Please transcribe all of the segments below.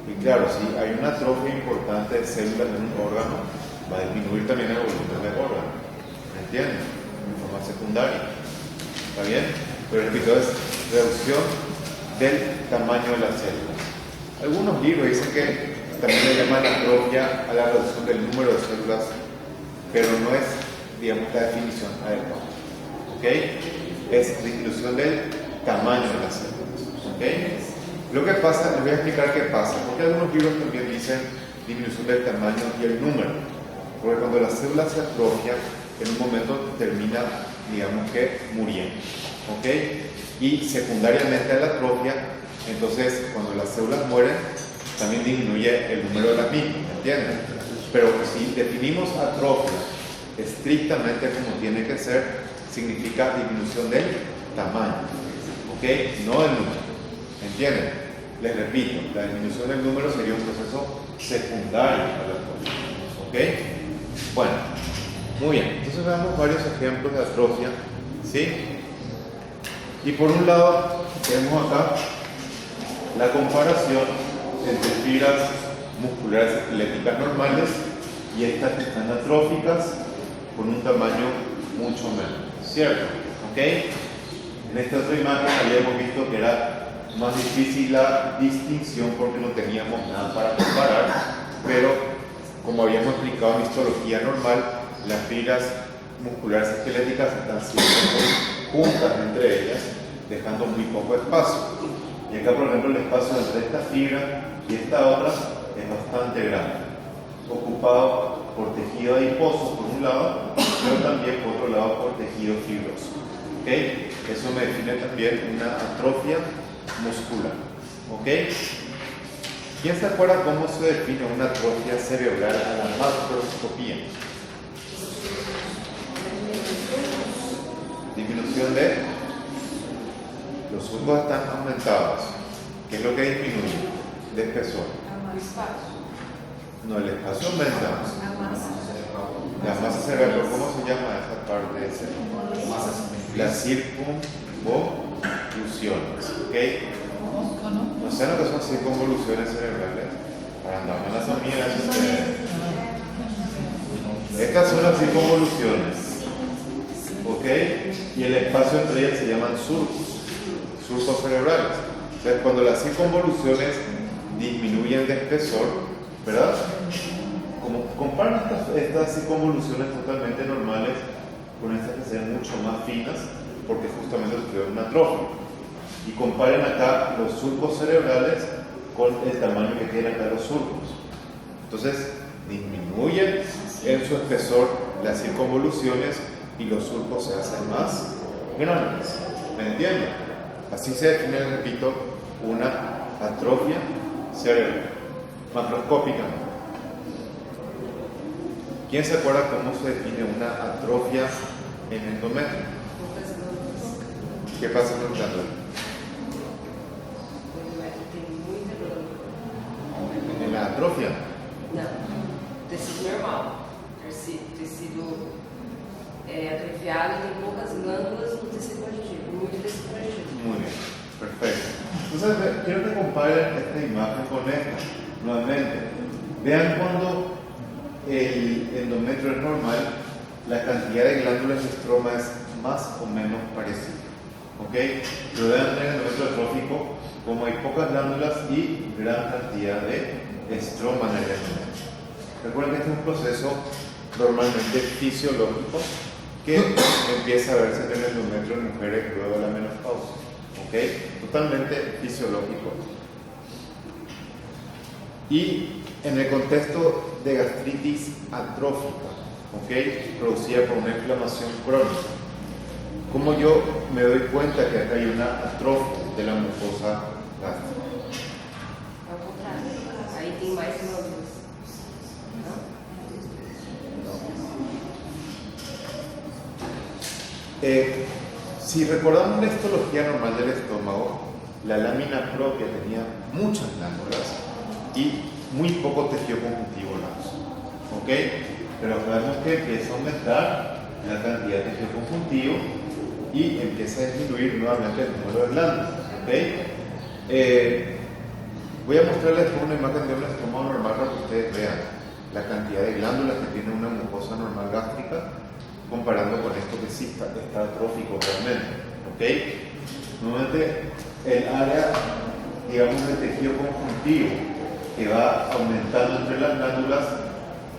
Y claro, si hay una atrofia importante de células en un órgano, va a disminuir también el volumen del órgano. ¿Me entiendes? En forma secundaria. ¿Está bien? Pero repito, es reducción del tamaño de las células. Algunos libros dicen que también le llaman atrofia a la reducción del número de células, pero no es, digamos, la definición adecuada. ¿Ok? Es disminución del tamaño de las células. ¿Ok? Lo que pasa, les voy a explicar qué pasa, porque algunos libros también dicen disminución del tamaño y el número. Porque cuando la célula se atrofia, en un momento termina, digamos que, muriendo. ¿Ok? Y secundariamente a la atrofia, entonces cuando las células mueren, también disminuye el número de las mismas, ¿entienden? Pero si definimos atrofia estrictamente como tiene que ser, significa disminución del tamaño, ¿ok? No del número, ¿entienden? Les repito, la disminución del número sería un proceso secundario a la atrofia, ¿ok? Bueno, muy bien, entonces veamos varios ejemplos de atrofia, ¿sí? Y por un lado, tenemos acá la comparación entre fibras musculares esqueléticas normales y estas que están atróficas con un tamaño mucho menor, ¿cierto? ¿Ok? En esta otra imagen habíamos visto que era más difícil la distinción porque no teníamos nada para comparar, pero como habíamos explicado en histología normal, las fibras musculares esqueléticas están siempre juntas entre ellas, dejando muy poco espacio. Y acá, por ejemplo, el espacio entre esta fibra y esta otra es bastante grande, ocupado por tejido adiposo por un lado, pero también por otro lado por tejido fibroso. ¿Okay? Eso me define también una atrofia muscular. ¿Okay? ¿Quién se acuerda cómo se define una atrofia cerebral a la macroscopía? Disminución de los surcos están aumentados. ¿Qué es lo que disminuye? De espesor. No, el espacio aumenta. La masa cerebral, ¿cómo se llama esa parte de cerebro? La circunvoluciones. ¿Ok? No sé lo que son circunvoluciones cerebrales. Para andar en las amigas. Estas son las circunvoluciones. ¿Ok? Y el espacio entre ellas se llaman surcos cerebrales. Entonces, cuando las circunvoluciones disminuyen de espesor, ¿verdad? Como comparan estas circunvoluciones totalmente normales con estas que sean mucho más finas, porque justamente tuvieron una atrofia. Y comparen acá los surcos cerebrales con el tamaño que tienen acá los surcos. Entonces, disminuyen en su espesor las circunvoluciones y los surcos se hacen más grandes. ¿Me entienden? Así se define, repito, una atrofia cerebral, macroscópica. ¿Quién se acuerda cómo se define una atrofia en endometrio? ¿Qué pasa con el glándula? ¿En la atrofia? Não. Tecido normal. Tecido atrofiado e tem poucas glândulas no tecido conjuntivo. Muito tecido conjuntivo. Muy bien, perfecto. Entonces, quiero que comparen esta imagen con esta. Nuevamente, vean cuando el endometrio es normal, la cantidad de glándulas y estroma es más o menos parecida. ¿Ok? Pero vean en el endometrio atrófico como hay pocas glándulas y gran cantidad de estroma en el endometrio. Recuerden que este es un proceso normalmente fisiológico que empieza a verse en el endometrio en mujeres luego de la menopausia. ¿Ok? Totalmente fisiológico. Y en el contexto de gastritis atrófica, ¿ok? Producida por una inflamación crónica, ¿cómo yo me doy cuenta que acá hay una atrofia de la mucosa gástrica? Ao contrário. Aí tem mais glândulas. Não? Si recordamos la histología normal del estómago, la lámina propia tenía muchas glándulas y muy poco tejido conjuntivo laxo. ¿Ok? Pero sabemos que empieza a aumentar la cantidad de tejido conjuntivo y empieza a disminuir nuevamente el número de glándulas. ¿Ok? Voy a mostrarles una imagen de un estómago normal para que ustedes vean la cantidad de glándulas que tiene una mucosa normal gástrica comparando con esto que sí está atrófico realmente. ¿Ok? Nuevamente, el área, digamos, de tejido conjuntivo que va aumentando entre las glándulas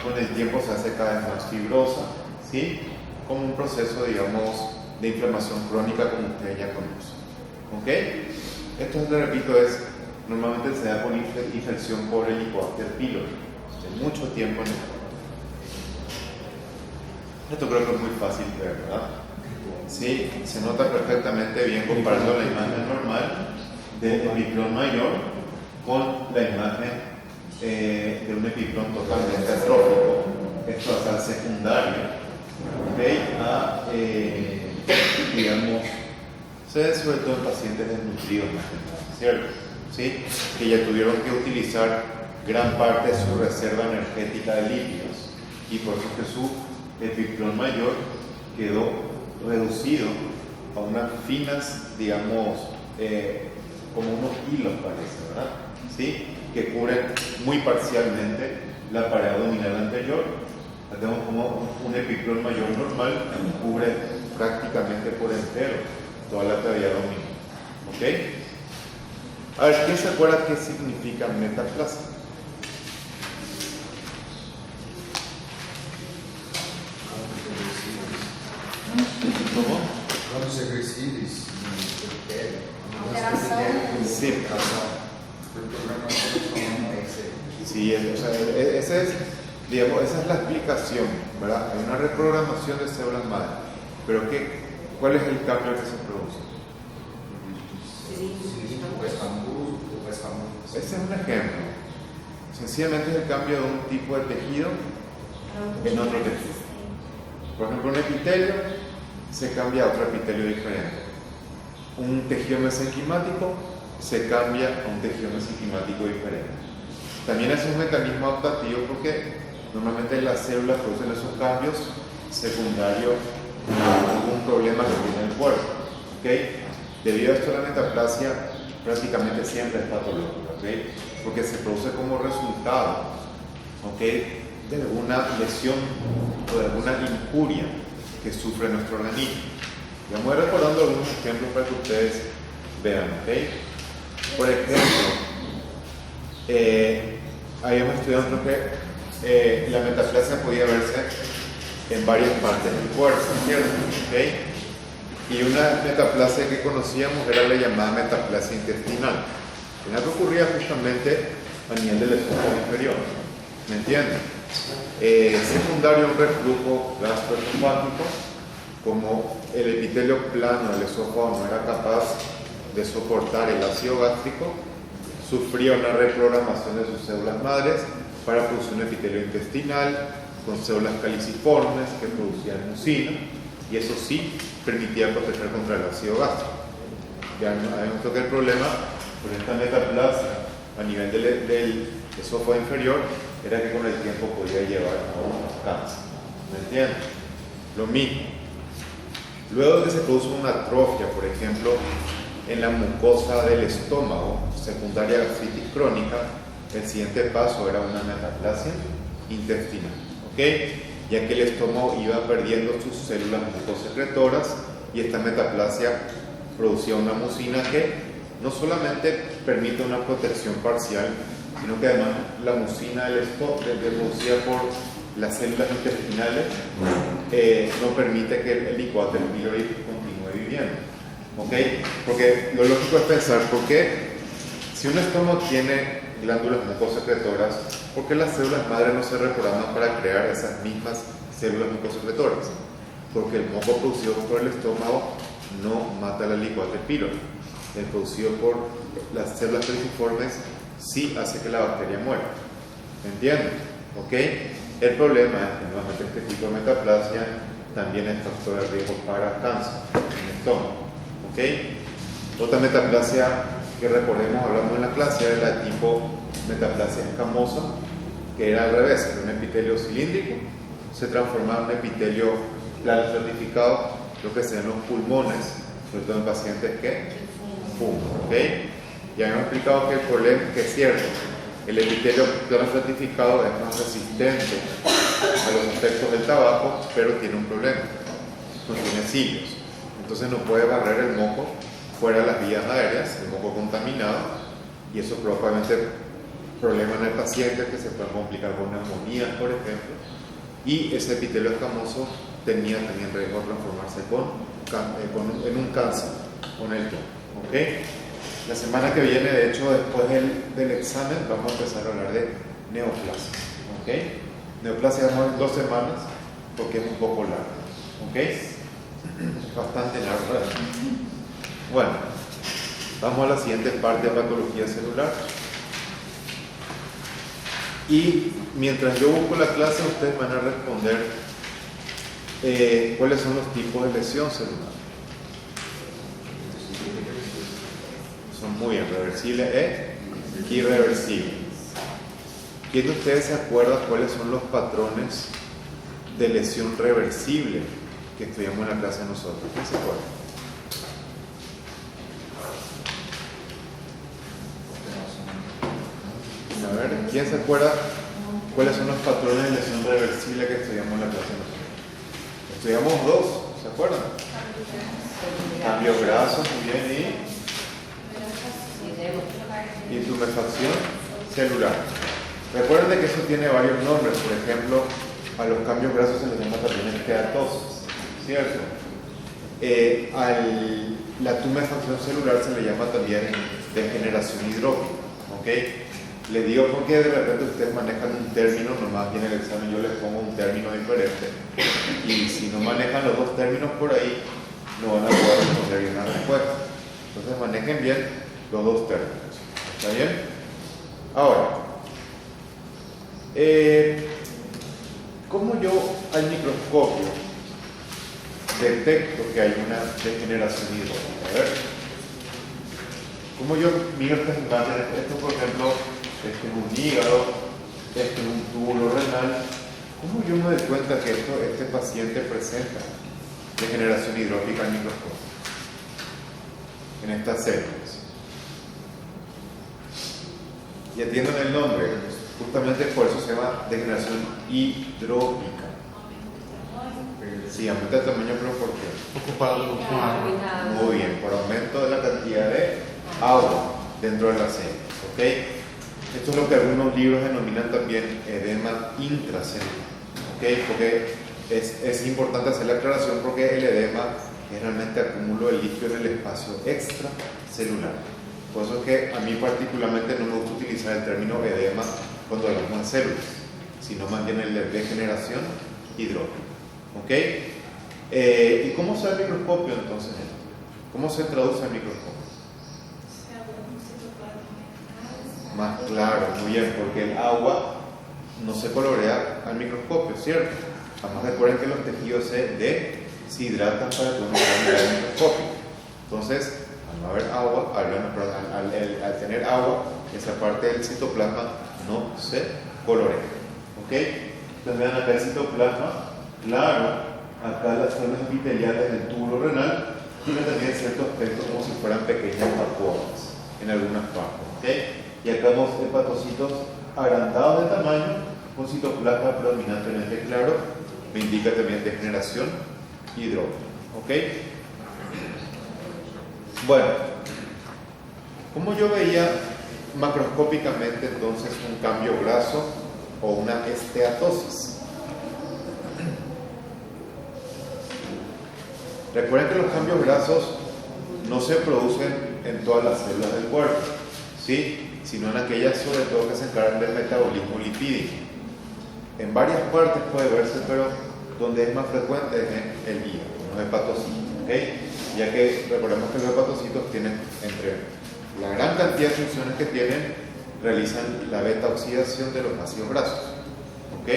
con el tiempo se hace cada vez más fibrosa, ¿sí? Como un proceso, digamos, de inflamación crónica como ustedes ya conocen. ¿Ok? Esto, te repito, normalmente se da por infección por Helicobacter pylori, de mucho tiempo en el cuerpo. Esto creo que es muy fácil de ver, ¿verdad? Sí, se nota perfectamente bien comparando la imagen normal del epiplón mayor con la imagen de un epiplón totalmente atrófico. Esto va a ser secundario, ¿ok? Digamos, se ve sobre todo en pacientes desnutridos, ¿cierto? ¿Sí? Que ya tuvieron que utilizar gran parte de su reserva energética de lípidos y por eso que su epiplón mayor quedó reducido a unas finas, digamos, como unos hilos parece, ¿verdad? ¿Sí? Que cubren muy parcialmente la pared abdominal anterior. Tenemos como un epiplón mayor normal que cubre prácticamente por entero toda la cavidad abdominal. ¿Ok? A ver, ¿quién se acuerda qué significa metaplasia? ¿Cómo? Quando se recibe Alteração. Sí. Sí, o sea, esa es la explicación, ¿verdad? Hay una reprogramación de células madre, pero ¿cuál es el cambio que se produce? Ese es un ejemplo. Sencillamente es el cambio de un tipo de tejido en otro tejido. Por ejemplo, un epitelio se cambia a otro epitelio diferente. Un tejido mesenquimático se cambia a un tejido mesenquimático diferente. También es un mecanismo adaptativo porque normalmente las células producen esos cambios secundarios a algún problema que tiene el cuerpo. ¿Okay? Debido a esto, la metaplasia prácticamente siempre es patológica, ¿okay? Porque se produce como resultado, ¿okay?, de alguna lesión o de alguna injuria que sufre nuestro organismo. Ya voy recordando algunos ejemplos para que ustedes vean. ¿Okay? Por ejemplo, habíamos estudiado que la metaplasia podía verse en varias partes del cuerpo, ¿cierto? ¿Okay? Y una metaplasia que conocíamos era la llamada metaplasia intestinal. Era que ocurría justamente a nivel del esófago inferior. ¿Me entienden? Secundario a un reflujo gastroesofágico, como el epitelio plano del esófago no era capaz de soportar el ácido gástrico, sufría una reprogramación de sus células madres para producir un epitelio intestinal con células caliciformes que producían mucina, y eso sí permitía proteger contra el ácido gástrico. Ya habíamos que el problema con esta metaplasia a nivel del esófago inferior era que con el tiempo podía llevar a un cáncer. ¿Me entienden? Lo mismo. Luego de que se produce una atrofia, por ejemplo, en la mucosa del estómago, secundaria a gastritis crónica, el siguiente paso era una metaplasia intestinal. ¿Ok? Ya que el estómago iba perdiendo sus células mucosecretoras y esta metaplasia producía una mucina que no solamente permite una protección parcial, sino que además la mucina producida por las células intestinales no permite que el Helicobacter pylori continúe viviendo. ¿Ok? Porque lo lógico es pensar, ¿por qué si un estómago tiene glándulas mucosecretoras, por qué las células madre no se reprograman para crear esas mismas células mucosecretoras? Porque el moco producido por el estómago no mata el Helicobacter pylori. El producido por las células caliciformes sí hace que la bacteria muera. ¿Me entienden? ¿Ok? El problema es que nuevamente este tipo de metaplasia también es factor de riesgo para cáncer en el estómago. ¿Ok? Otra metaplasia que recordemos, hablamos en la clase, era la tipo metaplasia escamosa, que era al revés, era un epitelio cilíndrico, se transformaba en un epitelio plano estratificado, lo que se ven los pulmones, sobre todo en pacientes que fuman. ¿Ok? Ya hemos explicado que el problema, que es cierto, el epitelio plano estratificado es más resistente a los efectos del tabaco, pero tiene un problema, no tiene cilios. Entonces no puede barrer el moco fuera de las vías aéreas, el moco contaminado, y eso provoca obviamente problemas en el paciente que se pueden complicar con neumonías, por ejemplo, y ese epitelio escamoso tenía también riesgo de transformarse en un cáncer con el tiempo. ¿Okay? La semana que viene, de hecho, después del examen, vamos a empezar a hablar de neoplasia. ¿Okay? Neoplasia vamos en 2 semanas porque es un poco largo. ¿Okay? Es bastante largo, ¿verdad? Bueno, vamos a la siguiente parte de patología celular. Y mientras yo busco la clase, ustedes van a responder cuáles son los tipos de lesión celular. Son muy irreversibles e irreversibles. ¿Quién de ustedes se acuerda cuáles son los patrones de lesión reversible que estudiamos en la clase nosotros? ¿Quién se acuerda? A ver, ¿quién se acuerda cuáles son los patrones de lesión reversible que estudiamos en la clase nosotros? Estudiamos 2, ¿se acuerdan? Cambio graso, muy bien, y tumefacción celular. Recuerden de que eso tiene varios nombres. Por ejemplo, a los cambios grasos se les llama también esteatosis, ¿cierto? La tumefacción celular se le llama también degeneración hidrópica. ¿Ok? Les digo porque de repente ustedes manejan un término, nomás aquí en el examen yo les pongo un término diferente, y si no manejan los 2 términos por ahí, no van a poder responder bien la respuesta. Entonces manejen bien los 2 términos. ¿Está bien? Ahora, ¿cómo yo al microscopio detecto que hay una degeneración hidrópica? A ver, ¿cómo yo miro estas imágenes? Esto, por ejemplo, este es un hígado, este es un túbulo renal. ¿Cómo yo me doy cuenta que este paciente presenta degeneración hidrópica al microscopio? En estas células. Y atiendan el nombre, justamente por eso se llama degeneración hidrópica. Sí, aumenta el tamaño, pero ¿por qué? Ocupado con agua. Muy bien, por aumento de la cantidad de agua dentro de las células. ¿Ok? Esto es lo que algunos libros denominan también edema intracelular. ¿Ok? Porque es importante hacer la aclaración porque el edema es realmente acúmulo de líquido en el espacio extracelular. Por eso es que a mí particularmente no me gusta utilizar el término edema cuando hablamos de células, sino más bien el de degeneración hidrópica. ¿Ok? ¿Y cómo se ve el microscopio entonces? ¿Cómo se traduce el microscopio? Más claro, muy bien, porque el agua no se colorea al microscopio, ¿cierto? Además recuerden que los tejidos se deshidratan para que uno pueda mirar el microscopio. Entonces, al no haber agua, al tener agua, esa parte del citoplasma no se colorea. ¿Ok? Entonces vean acá el citoplasma, claro, acá las células epiteliales del túbulo renal tienen también cierto aspecto como si fueran pequeñas vacuolas en algunas partes. ¿Ok? Y acá vemos hepatocitos agrandados de tamaño, con citoplasma predominantemente claro, me indica también degeneración hidrópica. ¿Ok? Bueno, ¿cómo yo veía macroscópicamente entonces un cambio graso o una esteatosis? Recuerden que los cambios grasos no se producen en todas las células del cuerpo, ¿sí? Sino en aquellas sobre todo que se encargan del metabolismo lipídico. En varias partes puede verse, pero donde es más frecuente es en el hígado, en los hepatocitos, ¿ok? Ya que recordemos que los hepatocitos tienen, entre la gran cantidad de funciones que tienen, realizan la beta oxidación de los ácidos grasos, ¿ok?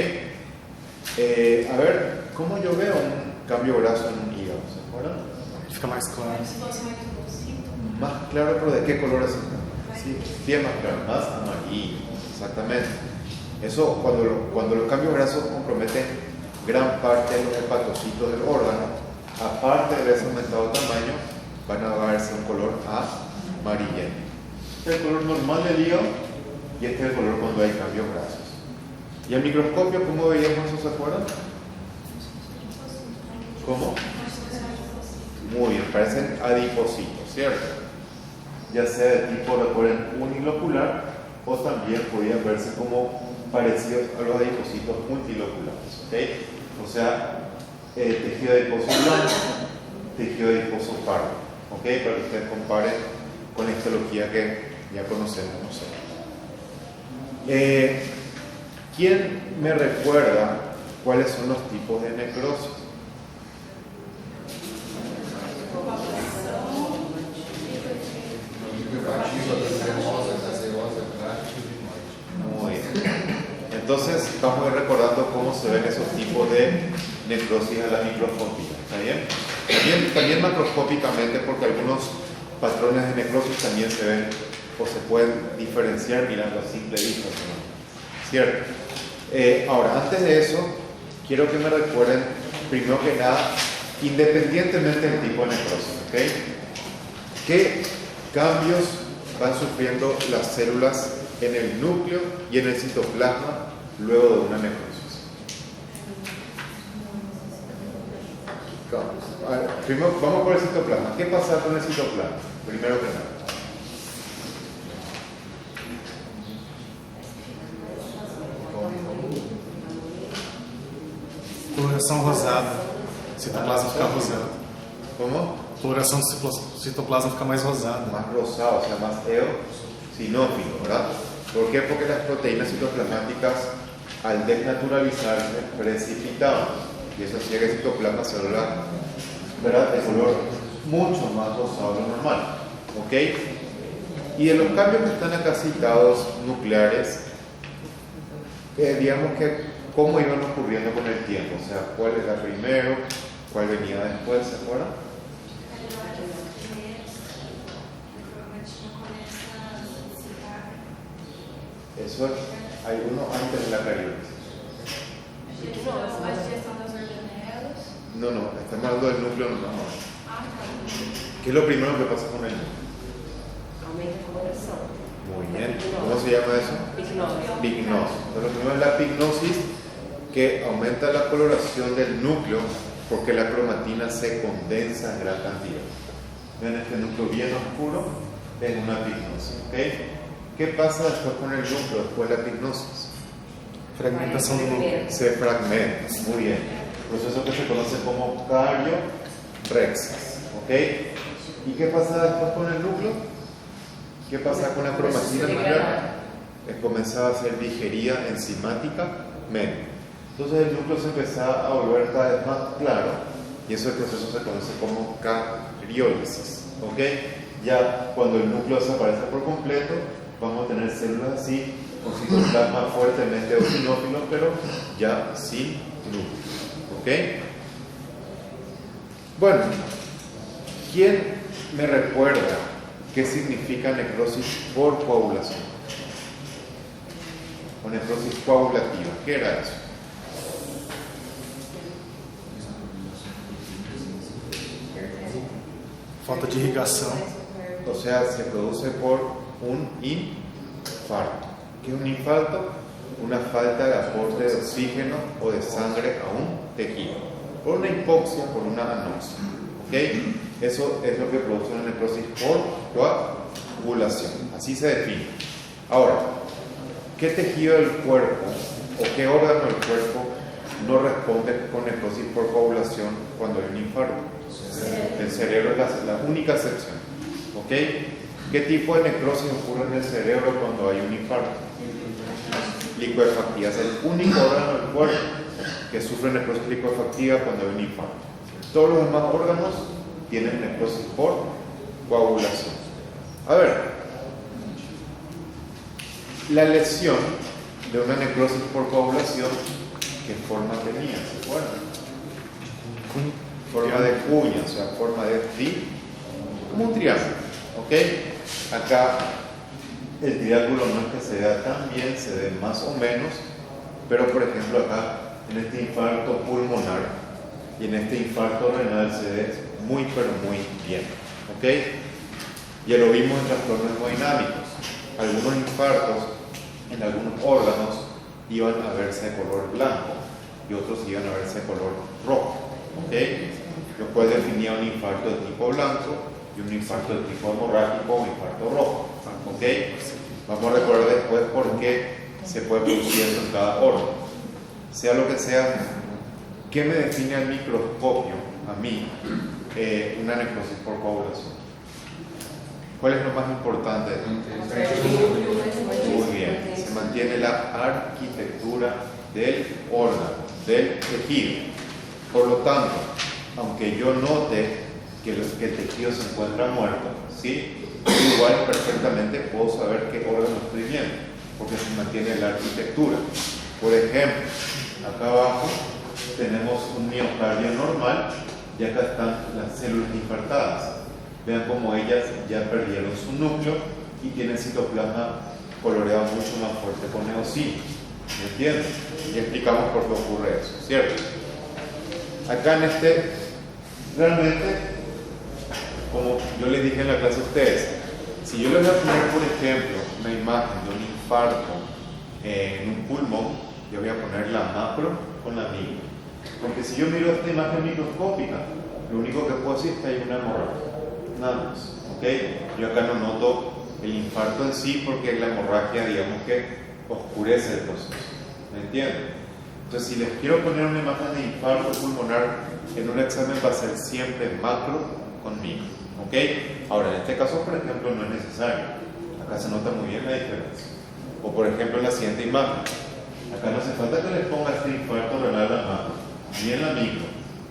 A ver, ¿cómo yo veo un cambio graso en un hígado? ¿Se acuerdan? Fica mais claro. Más claro, pero ¿de qué color es? Sí, bien más claro, más amarillo, exactamente. Eso, cuando los cambios grasos comprometen gran parte de los hepatocitos del órgano, aparte de ese aumentado tamaño, van a verse un color amarillento. Este es el color normal del hígado y este es el color cuando hay cambios grasos. ¿Y al microscopio cómo veíamos eso, se acuerdan? ¿Cómo? Muy bien, parecen adipocitos, ¿cierto? Ya sea de tipo, recuerden, unilocular o también podían verse como parecidos a los adipocitos multiloculares, ¿ok? O sea, tejido adiposo blanco, tejido adiposo pardo, ¿ok? Para que ustedes comparen con la histología que ya conocemos nosotros. ¿Quién me recuerda cuáles son los tipos de necrosis? Muy bien. Entonces, estamos a ir recordando cómo se ven esos tipos de necrosis a la microscopía. ¿Está bien? También macroscópicamente, porque algunos patrones de necrosis también se ven o se pueden diferenciar mirando a simple vista, ¿no? ¿Cierto? Ahora, antes de eso, quiero que me recuerden, primero que nada, independientemente del tipo de necrosis, ¿ok? ¿Qué cambios van sufriendo las células en el núcleo y en el citoplasma luego de una necrosis? A ver, primero vamos por el citoplasma. ¿Qué pasa con el citoplasma? Primero que nada. Coloração rosada. Citoplasma fica rosado. ¿Cómo? Coloração do citoplasma fica mais rosada. Más rosado, o sea, más eosinófilo, ¿verdad? ¿Por qué? Porque las proteínas citoplasmáticas, al desnaturalizarse, precipitaban. Y eso hacía que el citoplasma se volviera, ¿verdad?, de color mucho más rosado de lo normal. ¿Ok? Y de los cambios que están acá citados, nucleares, digamos que cómo iban ocurriendo con el tiempo. O sea, cuál era primero, cuál venía después, ¿se acuerdan? Eso es, hay uno antes de la cariólisis. No, estamos hablando del núcleo normal. ¿Qué es lo primero que pasa con el núcleo? Aumenta a coloração. Muy bien. ¿Cómo se llama eso? Pignosis. Pignosis. Entonces, lo primero es la pignosis, que aumenta la coloración del núcleo porque la cromatina se condensa en gran cantidad. Ven este núcleo bien oscuro, es una pignosis. ¿Ok? ¿Qué pasa después con el núcleo, después de la pignosis? Fragmentação do núcleo. Se fragmenta. Muy bien. Proceso que se conoce como cariorexis. ¿Ok? ¿Y qué pasa después con el núcleo? ¿Qué pasa con la cromatina nuclear? Comenzaba a ser digerida enzimáticamente. Entonces el núcleo se empezaba a volver cada vez más claro y ese proceso se conoce como cariólisis. ¿Ok? Ya cuando el núcleo desaparece por completo, vamos a tener células así, con citoplasma fuertemente eosinófilo, pero ya sin núcleo. ¿Ok? Bueno, ¿quién me recuerda qué significa necrosis por coagulación? O necrosis coagulativa, ¿qué era eso? Falta de irrigação. O sea, se produce por un infarto. ¿Qué es un infarto? Una falta de aporte de oxígeno o de sangre a un tejido. Por una hipoxia, por una anoxia. ¿Ok? Eso es lo que produce una necrosis por coagulación. Así se define. Ahora, ¿qué tejido del cuerpo o qué órgano del cuerpo no responde con necrosis por coagulación cuando hay un infarto? El cerebro es la única excepción. ¿Ok? ¿Qué tipo de necrosis ocurre en el cerebro cuando hay un infarto? Licuefactiva. Es el único órgano del cuerpo que sufre necrosis licuefactiva cuando hay un infarto. Todos los demás órganos tienen necrosis por coagulación. A ver, la lesión de una necrosis por coagulación, ¿qué forma tenía? ¿Se acuerdan? Forma de cuña, o sea, forma de como un triángulo. ¿Ok? Acá el triángulo no es que se vea tan bien, se ve más o menos, pero por ejemplo acá en este infarto pulmonar y en este infarto renal se ve muy pero muy bien. ¿Ok? Ya lo vimos en trastornos hemodinámicos. algunos infartos en algunos órganos iban a verse de color blanco y otros iban a verse de color rojo. ¿Ok? Lo cual definía un infarto de tipo blanco y un infarto de tipo hemorrágico o infarto rojo. ¿Ok? Vamos a recordar después por qué se puede producir esto en cada órgano. Sea lo que sea, ¿qué me define al microscopio, a mí, una necrosis por coagulación? ¿Cuál es lo más importante? Muy bien, se mantiene la arquitectura del órgano, del tejido. Por lo tanto, aunque yo note que el tejido se encuentra muerto, ¿sí? Igual perfectamente puedo saber qué órgano estoy viendo, porque se mantiene la arquitectura. Por ejemplo, acá abajo tenemos un miocardio normal y acá están las células infartadas. Vean cómo ellas ya perdieron su núcleo y tienen citoplasma coloreado mucho más fuerte con eosino. ¿Me entienden? Y explicamos por qué ocurre eso, ¿cierto? Acá en realmente, como yo les dije en la clase a ustedes, si yo les voy a poner, por ejemplo, una imagen de un infarto en un pulmón, yo voy a poner la macro con la micro. Porque si yo miro esta imagen microscópica, lo único que puedo decir es que hay una hemorragia. Nada más, ¿ok? Yo acá no noto el infarto en sí porque la hemorragia, digamos que oscurece el proceso, ¿me entienden? Entonces, si les quiero poner una imagen de infarto pulmonar en un examen, va a ser siempre macro con micro, ¿ok? Ahora, en este caso, por ejemplo, no es necesario. Acá se nota muy bien la diferencia. O, por ejemplo, en la siguiente imagen, acá no hace falta que les ponga este infarto renal a la macro, ni en la micro.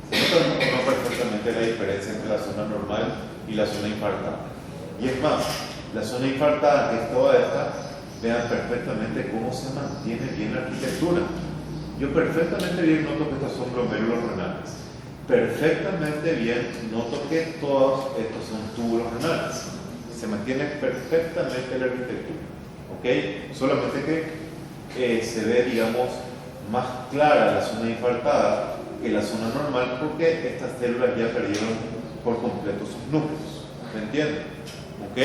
Se nota perfectamente la diferencia entre la zona normal y la zona infartada. Y es más, la zona infartada, que es toda esta, vean perfectamente cómo se mantiene bien la arquitectura. Yo perfectamente bien noto que estos son glomérulos renales. Perfectamente bien noto que todos estos son túbulos renales. Se mantiene perfectamente la arquitectura. ¿Ok? Solamente que se ve, digamos, más clara la zona infartada que la zona normal porque estas células ya perdieron por completo sus núcleos. ¿Me entienden? ¿Ok?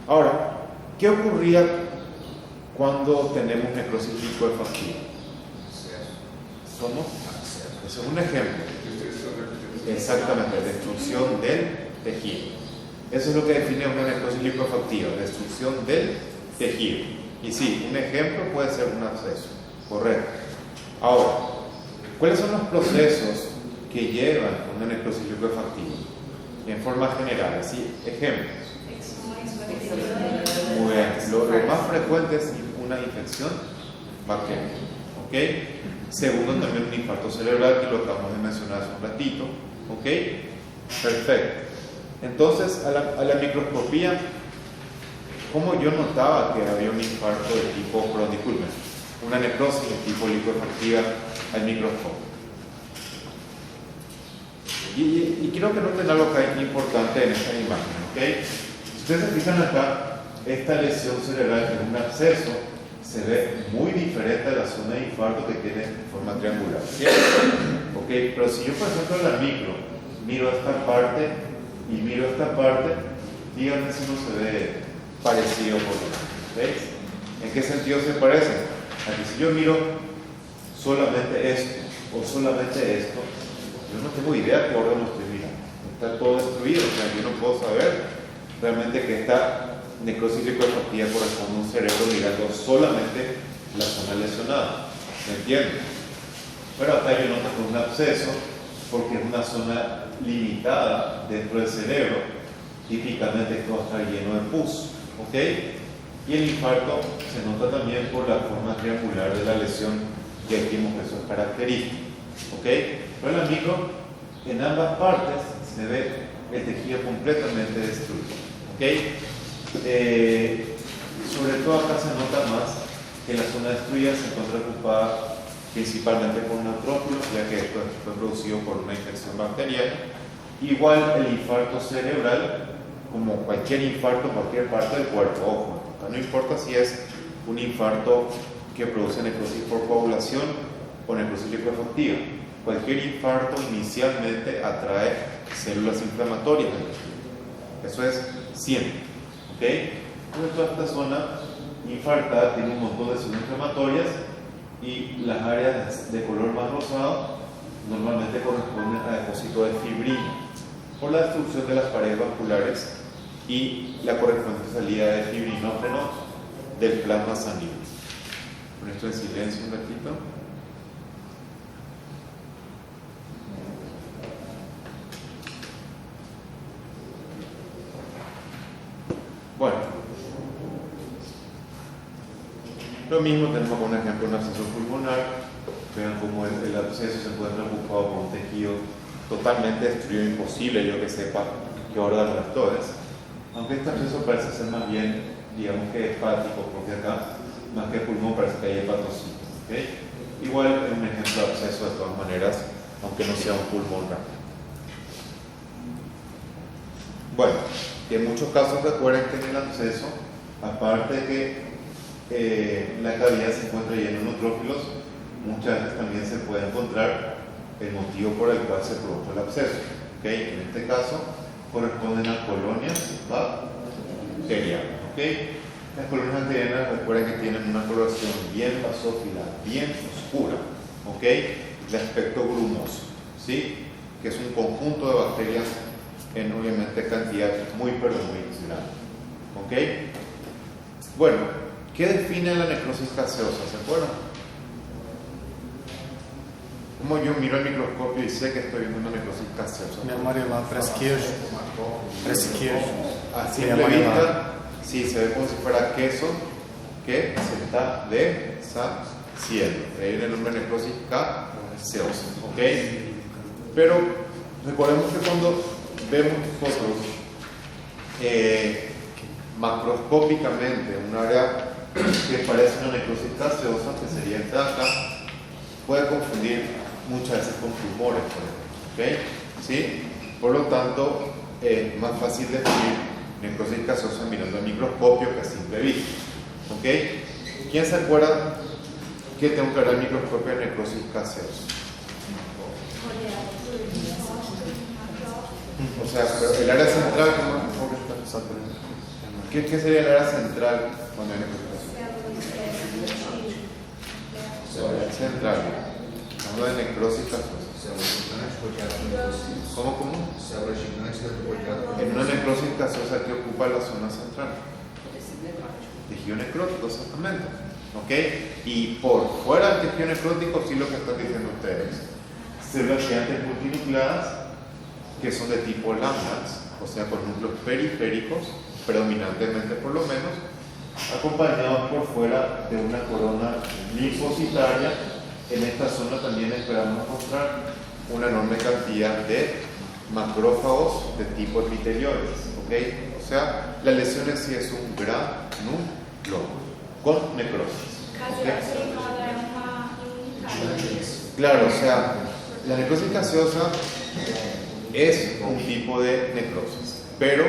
Ahora, ¿qué ocurría cuando tenemos necrosis lipoefactiva? ¿Cómo? Eso es un ejemplo. Exactamente, destrucción del tejido. Eso es lo que define una necrosis lipoefactiva, destrucción del tejido. Y sí, un ejemplo puede ser un absceso. Correcto. Ahora, ¿cuáles son los procesos que llevan a una necrosis lipoefactiva? En forma general, así, ejemplos. Muy bien. Lo más frecuente es una infección bacteriana. ¿Ok? Segundo, también un infarto cerebral, que lo acabamos de mencionar hace un ratito. ¿Ok? Perfecto. Entonces, a la microscopía, ¿cómo yo notaba que había un infarto de tipo, disculpen, una necrosis de tipo lipoefactiva al microscopio? Y quiero que noten algo que es importante en esta imagen, ¿ok? Si ustedes se fijan acá, esta lesión cerebral en un absceso se ve muy diferente a la zona de infarto que tiene forma triangular, ¿cierto? ¿Ok? Pero si yo, por ejemplo, en la micro miro esta parte y miro esta parte, díganme si no se ve parecido por lo menos, ¿veis? ¿En qué sentido se parecen? Aquí si yo miro solamente esto o solamente esto, yo no tengo idea qué órgano estoy mirando. Está todo destruido, o sea, yo no puedo saber realmente que esta necrosis lipoefactiva corresponde a un cerebro mirando solamente la zona lesionada. ¿Me entienden? Pero acá yo noto que es un absceso porque es una zona limitada dentro del cerebro. Típicamente esto va a estar lleno de pus. ¿Ok? Y el infarto se nota también por la forma triangular de la lesión, que dijimos que eso es característico. ¿Ok? Pero en la micro, en ambas partes se ve el tejido completamente destruido. ¿Ok? Sobre todo acá se nota más que la zona destruida se encuentra ocupada principalmente por neutrófilos, ya que esto fue producido por una infección bacteriana. Igual el infarto cerebral, como cualquier infarto en cualquier parte del cuerpo, ojo, acá no importa si es un infarto que produce necrosis por coagulación o necrosis lipoefactiva. Cualquier infarto inicialmente atrae células inflamatorias. Eso es siempre. ¿Ok? Entonces toda esta zona infartada tiene un montón de zonas inflamatorias y las áreas de color más rosado normalmente corresponden a depósito de fibrina por la destrucción de las paredes vasculares y la correspondiente salida de fibrinógeno del plasma sanguíneo. Con esto en silencio un ratito. Bueno, lo mismo tenemos un ejemplo de un absceso pulmonar. Vean cómo el absceso se encuentra ocupado por un tejido totalmente destruido, imposible yo que sepa qué órgano esto es. Aunque este absceso parece ser más bien, digamos que hepático, porque acá, más que pulmón, parece que hay hepatocitos. ¿Okay? Igual es un ejemplo de absceso de todas maneras, aunque no sea un pulmón rápido. Bueno, y en muchos casos recuerden que en el absceso, aparte de que la cavidad se encuentra llena de neutrófilos, muchas veces también se puede encontrar el motivo por el cual se produjo el absceso. ¿Okay? En este caso corresponden a colonias bacterianas. ¿Okay? Las colonias bacterianas recuerden que tienen una coloración bien basófila, bien oscura, ¿okay? De aspecto grumoso, ¿sí? Que es un conjunto de bacterias en obviamente cantidad muy pero muy grande. ¿Okay? Bueno, ¿qué define la necrosis gaseosa? ¿Se acuerdan? Como yo miro el microscopio y sé que estoy viendo una necrosis gaseosa. Minha amarela, parece queijo. Parece queijo. A simple vista, sí, se ve como si fuera queso que se está deshaciendo. De ahí el nombre de necrosis gaseosa. ¿Ok? Pero recordemos que cuando vemos nosotros macroscópicamente un área que parece una necrosis gaseosa, que sería esta de acá, puede confundir muchas veces con tumores, por ejemplo. ¿Okay? ¿Sí? Por lo tanto, es más fácil definir necrosis gaseosa mirando al microscopio que a simple vista. ¿Okay? ¿Quién se acuerda que tengo que ver al microscopio de necrosis gaseosa? O sea, pero el área central, ¿qué sería el área central cuando hay necrosis gaseosa? Central. Hablando de necrosis gaseosa. ¿Cómo? En una necrosis gaseosa que ocupa la zona central. Tejido necrótico, exactamente. ¿Ok? Y por fuera del tejido necrótico, sí lo que están diciendo ustedes. Células gigantes multinucleadas que son de tipo lambdas, o sea, con núcleos periféricos, predominantemente por lo menos, acompañados por fuera de una corona linfocitaria. En esta zona también esperamos encontrar una enorme cantidad de macrófagos de tipo epitelioides. ¿Okay? O sea, la lesión en sí es un granulo con necrosis. ¿Okay? Claro, o sea, la necrosis gaseosa es un tipo de necrosis, pero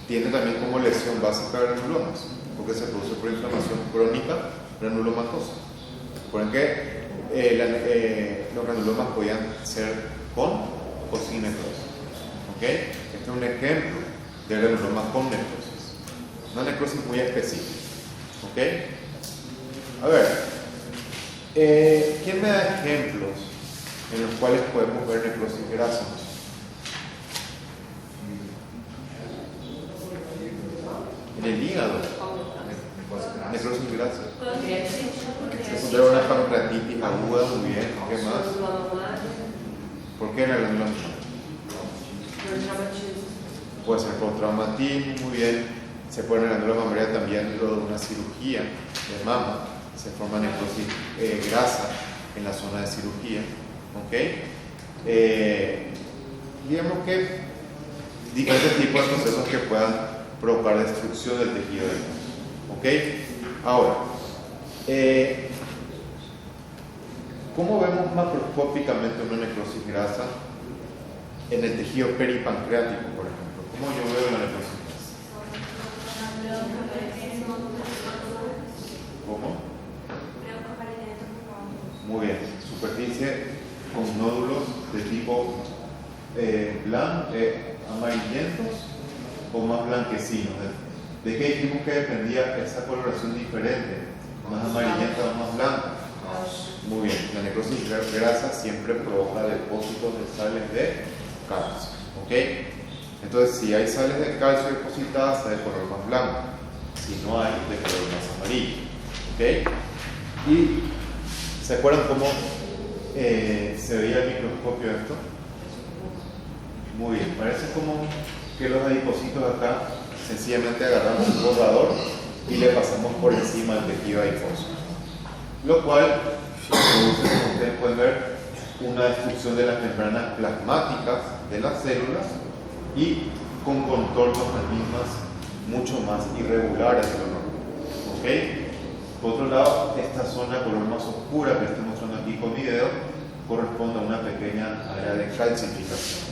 tiene también como lesión básica granulomas, porque se produce por inflamación crónica granulomatosa. Recuerden que los granulomas podían ser con o sin necrosis. ¿Okay? Este es un ejemplo de granulomas con necrosis, una necrosis muy específica. ¿Okay? A ver, ¿quién me da ejemplos en los cuales podemos ver necrosis grasa? En el hígado, necrosis grasa. Encontrar una pancreatitis aguda, muy bien. ¿Qué más? ¿Por qué en la glándula mamária? Puede ser por traumatismo, muy bien. Se pone en la glándula mamaria también luego de una cirugía de mama. Se forma necrosis grasa en la zona de cirugía. ¿Ok? Digamos que diferentes tipos de procesos que puedan provocar destrucción del tejido del músculo. ¿Ok? Ahora, ¿cómo vemos macroscópicamente una necrosis grasa en el tejido peripancreático, por ejemplo? ¿Cómo yo veo la necrosis grasa? ¿Cómo? Muy bien, superficie con nódulos de tipo amarillentos o más blanquecinos, ¿De qué dijimos que dependía esa coloración diferente? ¿Más amarillenta o más blanca? Muy bien, la necrosis grasa siempre provoca depósitos de sales de calcio. ¿Ok? Entonces, si hay sales de calcio depositadas, está de color más blanco. Si no hay, de color más amarillo. ¿Ok? ¿Y se acuerdan cómo se veía el microscopio esto? Muy bien, parece como que los adipocitos acá sencillamente agarramos un borrador y le pasamos por encima el tejido adiposo. Lo cual produce, como ustedes pueden ver, una destrucción de las membranas plasmáticas de las células y con contornos las mismas mucho más irregulares de lo normal. ¿Ok? Por otro lado, esta zona color más oscura que estoy mostrando aquí con video corresponde a una pequeña área de calcificación.